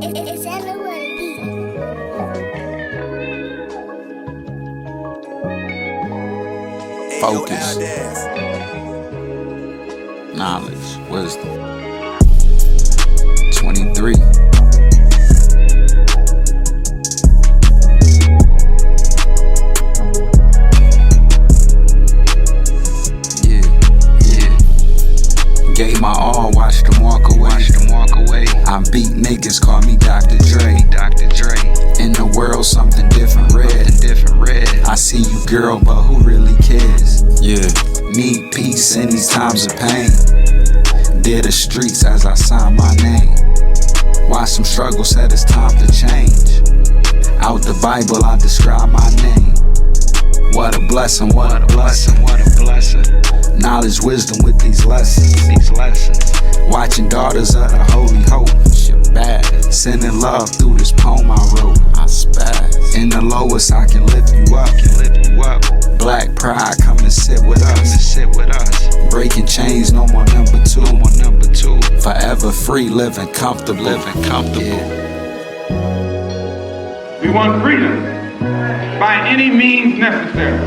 It's everybody. Focus, knowledge, wisdom. 23. Gave my all, watched them walk away. I beat niggas, call me Dr. Dre. In the world, something different, red. I see you, girl, but who really cares? Yeah. Need peace in these times of pain. Dare the streets as I sign my name. Watch some struggles, said it's time to change. Out the Bible, I describe my name. What a blessing, what a blessing. Knowledge, wisdom with these lessons. Watching daughters of the holy hope. Shit bad. Sending love through this poem I wrote. I spaz. In the lowest, I can lift you up. Black pride, come and sit with us. Breaking chains, no more number two. Forever free, living comfortable. Yeah. We want freedom by any means necessary.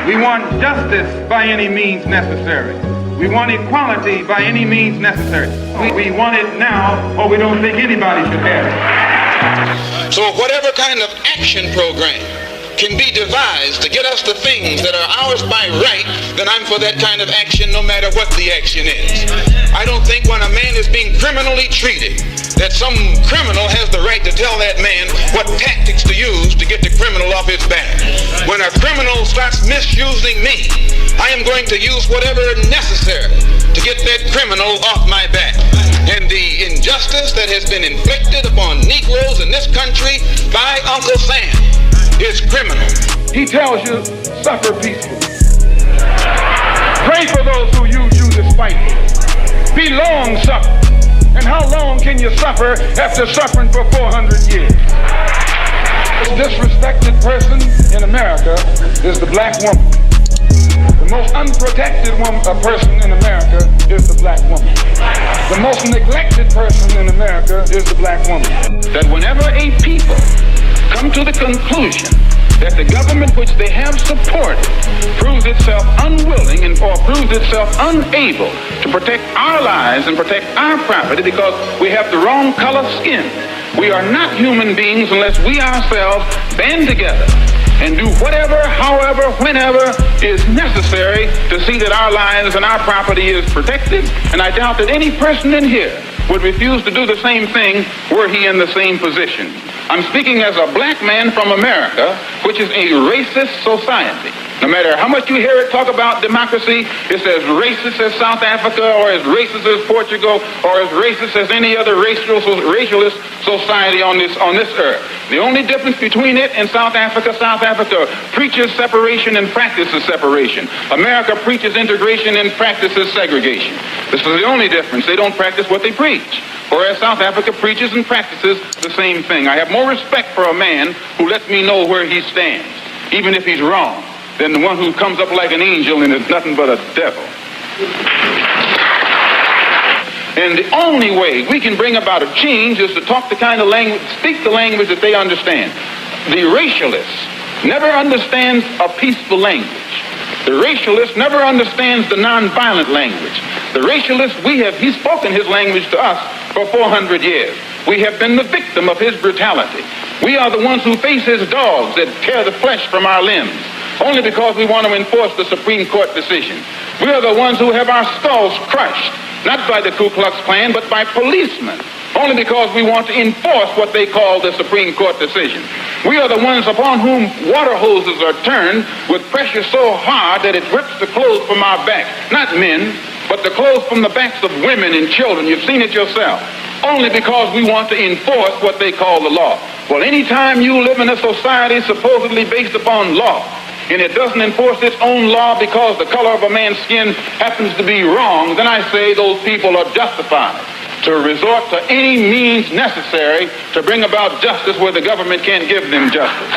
We want justice by any means necessary. We want equality by any means necessary. We want it now, or we don't think anybody should have it. So whatever kind of action program can be devised to get us the things that are ours by right, then I'm for that kind of action no matter what the action is. I don't think when a man is being criminally treated that some criminal has the right to tell that man what tactics to use to get the criminal off his back. When a criminal starts misusing me, I am going to use whatever necessary to get that criminal off my back. And the injustice that has been inflicted upon Negroes in this country by Uncle Sam is criminal. He tells you, suffer peacefully. Pray for those who use you despitefully. Be long suffering. And how long can you suffer after suffering for 400 years? The disrespected person in America is the black woman. The most unprotected person in America is the black woman. The most neglected person in America is the black woman. That whenever a people come to the conclusion that the government which they have supported proves itself unwilling or proves itself unable to protect our lives and protect our property because we have the wrong color skin. We are not human beings unless we ourselves band together and do whatever, however, whenever is necessary to see that our lives and our property is protected. And I doubt that any person in here would refuse to do the same thing were he in the same position. I'm speaking as a black man from America, which is a racist society. No matter how much you hear it talk about democracy, it's as racist as South Africa, or as racist as Portugal, or as racist as any other racialist society on this earth. The only difference between it and South Africa preaches separation and practices separation. America preaches integration and practices segregation. This is the only difference. They don't practice what they preach. Whereas South Africa preaches and practices the same thing. I have more respect for a man who lets me know where he stands, even if he's wrong, than the one who comes up like an angel and is nothing but a devil. And the only way we can bring about a change is to talk the kind of language, speak the language that they understand. The racialist never understands a peaceful language. The racialist never understands the nonviolent language. The racialist, he's spoken his language to us for 400 years. We have been the victim of his brutality. We are the ones who face his dogs that tear the flesh from our limbs, only because we want to enforce the Supreme Court decision. We are the ones who have our skulls crushed, not by the Ku Klux Klan, but by policemen, only because we want to enforce what they call the Supreme Court decision. We are the ones upon whom water hoses are turned with pressure so hard that it rips the clothes from our backs. Not men, but the clothes from the backs of women and children. You've seen it yourself. Only because we want to enforce what they call the law. Well, anytime you live in a society supposedly based upon law, and it doesn't enforce its own law because the color of a man's skin happens to be wrong, then I say those people are justified to resort to any means necessary to bring about justice where the government can't give them justice.